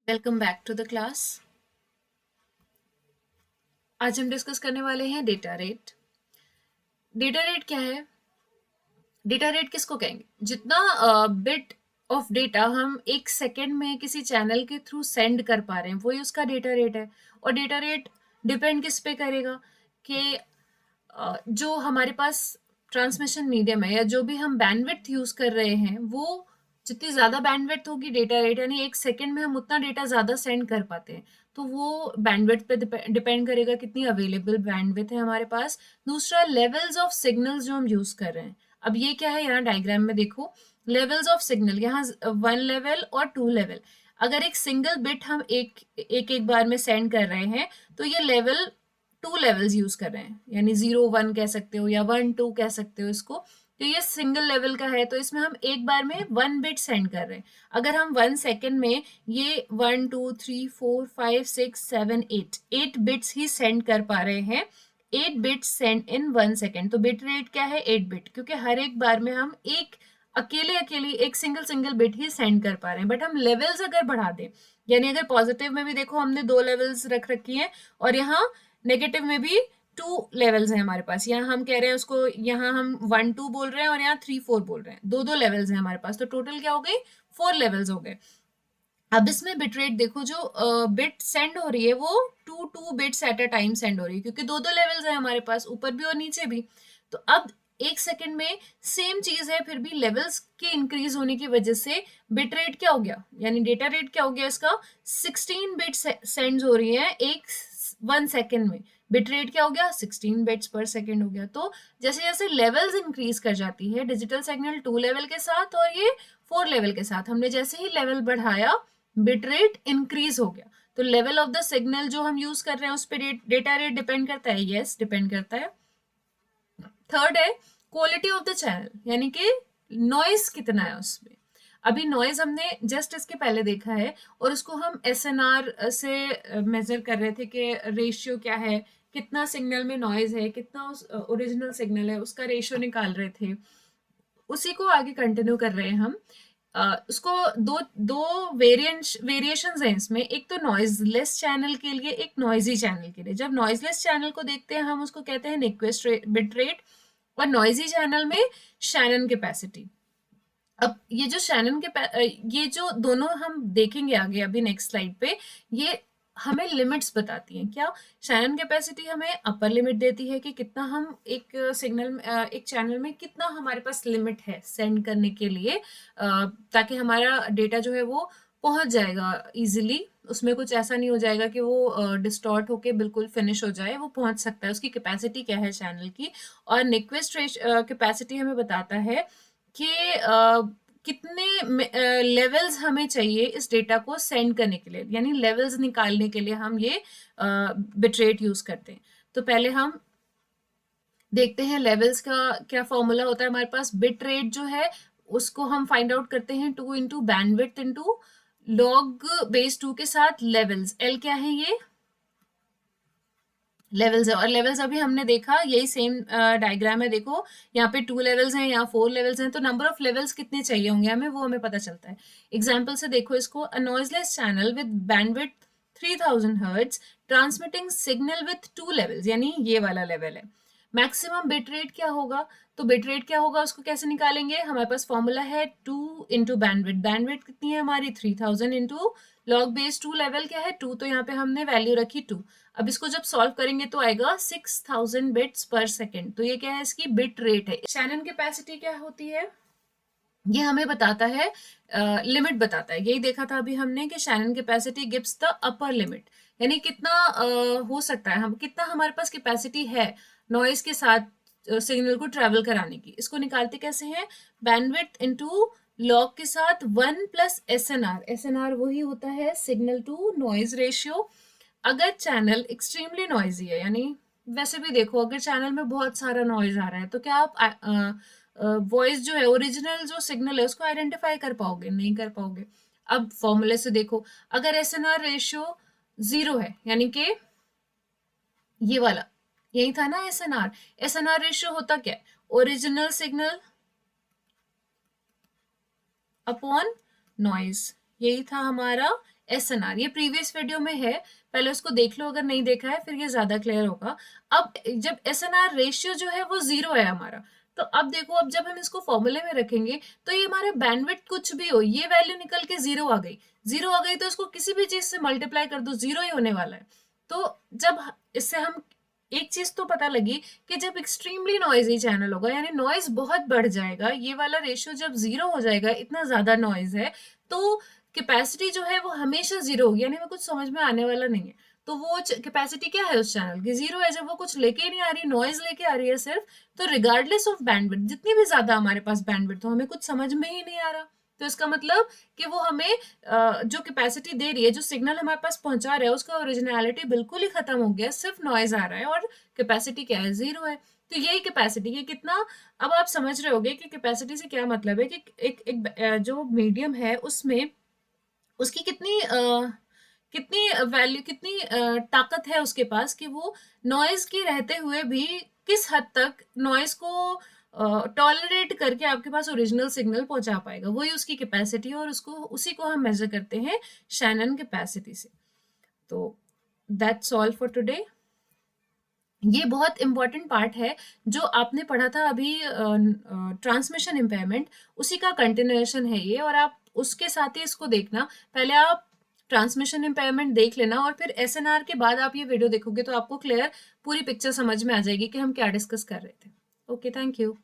Welcome back to the class. आज हम discuss करने वाले हैं डेटा रेट। डेटा रेट क्या है? डेटा रेट किसको कहेंगे? जितना बिट ऑफ डेटा हम एक सेकेंड में किसी चैनल के थ्रू सेंड कर पा रहे हैं वही उसका डेटा रेट है। और डेटा रेट डिपेंड किस पे करेगा कि जो हमारे पास ट्रांसमिशन मीडियम है या जो भी हम बैंडविड्थ यूज कर रहे हैं वो जितनी ज्यादा बैंडविड्थ होगी डेटा रेट, यानी एक सेकंड में हम उतना डेटा ज्यादा सेंड कर पाते हैं, तो वो बैंडविड्थ पे डिपेंड करेगा कितनी अवेलेबल बैंडविड्थ है हमारे पास। दूसरा, लेवल्स ऑफ सिग्नल्स जो हम यूज कर रहे हैं। अब ये क्या है, यहाँ डायग्राम में देखो, लेवल्स ऑफ सिग्नल, यहाँ 1 लेवल और 2 लेवल। अगर एक सिंगल बिट हम एक बार में सेंड कर रहे हैं तो ये लेवल 2 लेवल्स यूज कर रहे हैं, यानी 0 1 कह सकते हो या 1 2 कह सकते हो इसको। तो ये सिंगल लेवल का है, तो इसमें हम एक बार में 1 बिट सेंड कर रहे हैं। अगर हम 1 सेकेंड में ये 1 2 3 4 5 6 7 8 8 बिट्स ही सेंड कर पा रहे हैं, 8 बिट्स सेंड इन 1 सेकेंड, तो बिट रेट क्या है? 8 बिट, क्योंकि हर एक बार में हम एक अकेले अकेले एक सिंगल सिंगल बिट ही सेंड कर पा रहे हैं। बट हम लेवल्स अगर बढ़ा दें, यानी अगर पॉजिटिव में भी देखो हमने 2 लेवल्स रख रखी हैं और यहाँ नेगेटिव में भी 2 लेवल्स हैं हमारे पास। यहाँ हम कह रहे हैं उसको, यहाँ हम 1 2 बोल रहे हैं और यहाँ 3 4 बोल रहे हैं, दो दो लेवल्स हैं हमारे पास, तो टोटल क्या हो गई? 4 लेवल्स हो गए। अब इसमें बिट रेट देखो, जो बिट सेंड हो रही है वो 2 2 bits at a time send हो रही है, क्योंकि दो दो लेवल्स है हमारे पास, ऊपर भी और नीचे भी। तो अब एक सेकंड में सेम चीज है, फिर भी लेवल्स के इंक्रीज होने की वजह से बिट रेट क्या हो गया, यानी डेटा रेट क्या हो गया इसका? 16 बिट सेंड हो रही है एक 1 सेकेंड में। बिट रेट क्या हो गया? 16 बिट्स पर सेकेंड हो गया। तो जैसे जैसे लेवल्स इंक्रीज कर जाती है डिजिटल सिग्नल 2 लेवल के साथ और ये 4 लेवल के साथ, हमने जैसे ही लेवल बढ़ाया बिट रेट इंक्रीज हो गया। तो लेवल ऑफ द सिग्नल जो हम यूज कर रहे हैं उस पर डेटा रेट डिपेंड करता है। यस, डिपेंड करता है। थर्ड है क्वालिटी ऑफ द चैनल, यानी कि नॉइस कितना है उसमें। अभी नॉइज हमने जस्ट इसके पहले देखा है और उसको हम एसएनआर से मेजर कर रहे थे कि रेशियो क्या है, कितना सिग्नल में नॉइज है, कितना ओरिजिनल सिग्नल है, उसका रेशियो निकाल रहे थे। उसी को आगे कंटिन्यू कर रहे हैं हम। उसको दो दो वेरिएशंस हैं इसमें, एक तो नॉइजलेस चैनल के लिए, एक नॉइजी चैनल के लिए। जब नॉइजलेस चैनल को देखते हैं हम उसको कहते हैं निक्विस्ट बिट रेट, और नॉइजी चैनल में शैनन कैपेसिटी। अब ये जो ये जो दोनों हम देखेंगे आगे अभी नेक्स्ट स्लाइड पे, ये हमें लिमिट्स बताती हैं। क्या? शैनन कैपेसिटी हमें अपर लिमिट देती है कि कितना हम एक चैनल में कितना हमारे पास लिमिट है सेंड करने के लिए, ताकि हमारा डेटा जो है वो पहुंच जाएगा इजीली, उसमें कुछ ऐसा नहीं हो जाएगा कि वो डिस्टॉर्ट होके बिल्कुल फिनिश हो जाए, वो पहुंच सकता है। उसकी कैपेसिटी क्या है चैनल की। और निक्विस्ट कैपेसिटी हमें बताता है कि कितने लेवल्स हमें चाहिए इस डेटा को सेंड करने के लिए, यानी लेवल्स निकालने के लिए हम ये बिटरेट यूज करते हैं। तो पहले हम देखते हैं लेवल्स का क्या फॉर्मूला होता है हमारे पास। बिट रेट जो है उसको हम फाइंड आउट करते हैं 2 into bandwidth into log base 2 के साथ लेवल्स। एल क्या है? ये लेवल्स है। और लेवल्स अभी हमने देखा यही सेम डायग्राम है, देखो यहाँ पे 2 लेवल्स हैं, यहाँ 4 लेवल्स हैं, तो नंबर ऑफ लेवल्स कितने चाहिए होंगे हमें वो हमें पता चलता है। एग्जाम्पल से देखो इसको, a noiseless channel with bandwidth 3000 hertz transmitting signal with 2 levels, यानी ये वाला लेवल है। मैक्सिमम बिट रेट क्या होगा? तो बिट रेट क्या होगा उसको कैसे निकालेंगे? हमारे पास फॉर्मूला है 2 इंटू बैंडविड्थ। बैंडविड्थ कितनी है हमारी? 3000 इंटू लॉग बेस 2 लेवल क्या है? 2, तो यहाँ पे हमने वैल्यू रखी 2। अब इसको जब सॉल्व करेंगे तो आएगा 6000 बिट्स पर सेकेंड। तो ये क्या है? इसकी बिट रेट है। शैनन कैपेसिटी क्या होती है? ये हमें बताता है, लिमिट बताता है। यही देखा था अभी हमने कि Shannon capacity gives the upper limit, यानी कितना हो सकता है, हम कितना हमारे पास कैपेसिटी है नॉइज के साथ सिग्नल को ट्रेवल कराने की। इसको निकालते कैसे हैं? बैंडविड्थ इनटू लॉग के साथ 1 प्लस एस एन आर वही होता है सिग्नल टू नॉइज रेशियो। अगर चैनल एक्सट्रीमली नॉइजी है, यानी वैसे भी देखो अगर चैनल में बहुत सारा नॉइज आ रहा है तो क्या आप वॉइस जो है, ओरिजिनल जो सिग्नल है उसको आइडेंटिफाई कर पाओगे? नहीं कर पाओगे। अब फॉर्मूले से देखो, अगर एसएनआर रेशियो 0 है, यानी कि ये वाला यही था ना एसएनआर। एसएनआर रेशियो होता क्या है? ओरिजिनल सिग्नल अपॉन नॉइज, यही था हमारा SNR, ये प्रीवियस वीडियो में है, पहले उसको देख लो अगर नहीं देखा है, फिर ये ज्यादा क्लियर होगा। अब जब SNR रेशियो जो है वो 0 है हमारा, तो अब देखो, अब जब हम इसको फॉर्मूले में रखेंगे तो ये हमारा बैंडविड्थ कुछ भी हो, ये वैल्यू निकल के 0 आ गई। 0 आ गई तो इसको किसी भी चीज से मल्टीप्लाई कर दो, 0 ही होने वाला है। तो जब इससे हम एक चीज तो पता लगी कि जब एक्सट्रीमली नॉइजी चैनल होगा, यानी नॉइज बहुत बढ़ जाएगा, ये वाला रेशियो जब 0 हो जाएगा, इतना ज्यादा नॉइज है, तो कैपेसिटी जो है वो हमेशा 0 होगी, यानी वो कुछ समझ में आने वाला नहीं है। तो वो कैपेसिटी क्या है उस चैनल की, 0 है। जब वो कुछ लेके ही नहीं आ रही, नॉइज लेके आ रही है सिर्फ, तो रिगार्डलेस ऑफ बैंडविड्थ, जितनी भी ज्यादा हमारे पास बैंडविड्थ हो, हमें कुछ समझ में ही नहीं आ रहा। तो इसका मतलब कि वो हमें जो कैपेसिटी दे रही है, जो सिग्नल हमारे पास पहुंचा रहा है, उसका ओरिजिनलिटी बिल्कुल ही खत्म हो गया, सिर्फ नॉइज आ रहा है, और कैपेसिटी क्या है, 0 है। तो यही कैपेसिटी है कितना। अब आप समझ रहे होगे कि कैपेसिटी से क्या मतलब है, कि जो मीडियम है उसमें उसकी कितनी वैल्यू, कितनी ताकत है उसके पास, कि वो नॉइज की रहते हुए भी किस हद तक नॉइज को टॉलरेट करके आपके पास ओरिजिनल सिग्नल पहुंचा पाएगा, वही उसकी कैपेसिटी है, और उसको उसी को हम मेजर करते हैं शैनन कैपेसिटी से। तो दैट्स ऑल फॉर टुडे। ये बहुत इंपॉर्टेंट पार्ट है जो आपने पढ़ा था अभी, ट्रांसमिशन इम्पेयरमेंट, उसी का कंटिन्यूएशन है ये, और आप उसके साथ ही इसको देखना। पहले आप ट्रांसमिशन इम्पेयरमेंट देख लेना, और फिर SNR के बाद आप ये वीडियो देखोगे तो आपको क्लियर पूरी पिक्चर समझ में आ जाएगी कि हम क्या डिस्कस कर रहे थे। Okay, thank you.